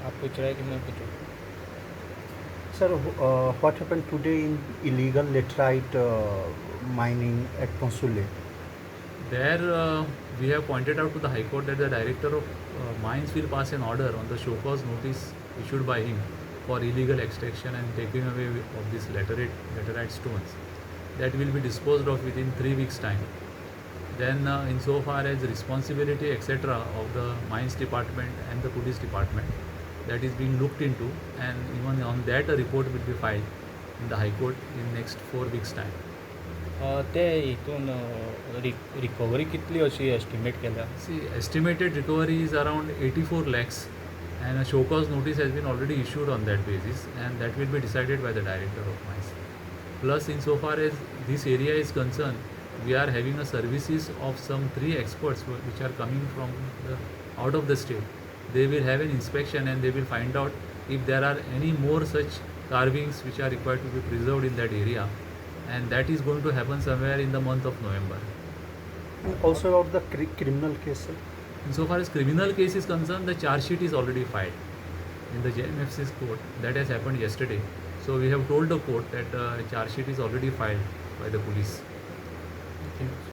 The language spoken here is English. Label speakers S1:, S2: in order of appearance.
S1: आप पूछ रहे हैं कि मैं पूछूँ?
S2: Sir, what happened today in illegal laterite mining at Consule?
S3: There, we have pointed out to the High Court that the Director of Mines will pass an order on the show cause notice issued by him for illegal extraction and taking away of these laterite stones. That will be disposed of within 3 weeks' time. Then, insofar as responsibility, etc., of the Mines Department and the Police Department, that is being looked into, and even on that, a report will be filed in the High Court in next 4 weeks' time.
S1: ते हितून recovery कितली अशी estimate केल्या?
S3: See, estimated recovery is around 84 lakhs, and a show cause notice has been already issued on that basis, and that will be decided by the Director of Mines. Plus, insofar as this area is concerned, we are having a services of some 3 experts which are coming from out of the state. They will have an inspection and they will find out if there are any more such carvings which are required to be preserved in that area, and that is going to happen somewhere in the month of November.
S2: And also about the criminal case, sir.
S3: Insofar as criminal case is concerned, the charge sheet is already filed in the JMFC's court. That has happened yesterday. So we have told the court that charge sheet is already filed by the police.